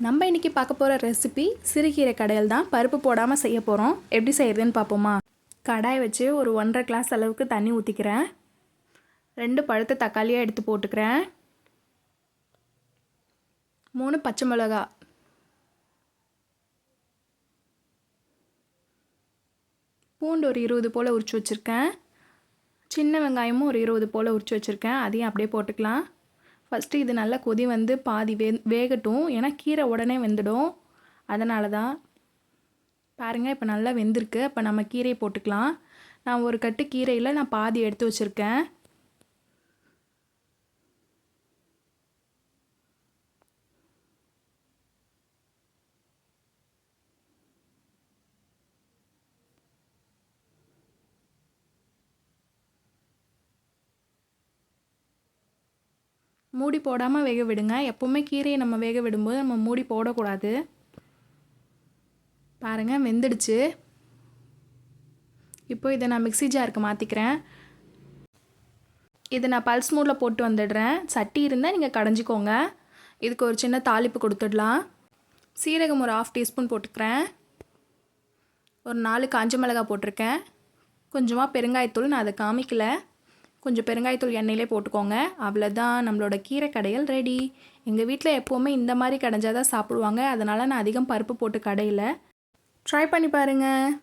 நம்ம இன்றைக்கி பார்க்க போகிற ரெசிபி சிறுகீரை கடையில் தான். பருப்பு போடாமல் செய்ய போகிறோம். எப்படி செய்கிறதுன்னு பார்ப்போமா? கடாய் வச்சு ஒரு 1.5 கிளாஸ் அளவுக்கு தண்ணி ஊற்றிக்கிறேன். 2 பழுத்த தக்காளியாக எடுத்து போட்டுக்கிறேன். 3 பச்சை மிளகா, பூண்டு ஒரு 20 போல் உரித்து வச்சுருக்கேன். சின்ன வெங்காயமும் ஒரு 20 போல் உரித்து வச்சுருக்கேன். அதையும் அப்படியே போட்டுக்கலாம். ஃபஸ்ட்டு இது நல்லா கொதி வந்து பாதி வேகட்டும். ஏன்னா கீரை உடனே வெந்துடும், அதனால தான். பாருங்கள், இப்போ நல்லா வெந்திருக்கு. அப்போ நம்ம கீரையை போட்டுக்கலாம். நான் ஒரு கட்டு கீரையில் நான் பாதி எடுத்து வச்சுருக்கேன். மூடி போடாமல் வேக விடுங்க. எப்போவுமே கீரையை நம்ம வேக விடும்போது நம்ம மூடி போடக்கூடாது. பாருங்கள், வெந்துடுச்சு. இப்போ இதை நான் மிக்ஸி ஜாருக்கு மாற்றிக்கிறேன். இதை நான் பல்ஸ் மூடில் போட்டு வந்துடுறேன். சட்டி இருந்தால் நீங்கள் கடைஞ்சிக்கோங்க. இதுக்கு ஒரு சின்ன தாளிப்பு கொடுத்துடலாம். சீரகம் ஒரு 1/2 டீஸ்பூன் போட்டுக்கிறேன். ஒரு 4 காஞ்ச மிளகாய் போட்டிருக்கேன். கொஞ்சமாக பெருங்காயத்தூள், நான் அதை காமிக்கல. கொஞ்சம் பெருங்காயத்தூள் எண்ணெயிலே போட்டுக்கோங்க. அவ்வளோதான், நம்மளோட கீரை கடையல் ரெடி. எங்கள் வீட்டில் எப்போவுமே இந்த மாதிரி கடைஞ்சாதான் சாப்பிடுவாங்க. அதனால் நான் அதிகம் பருப்பு போட்டு கடையில். ட்ரை பண்ணி பாருங்கள்.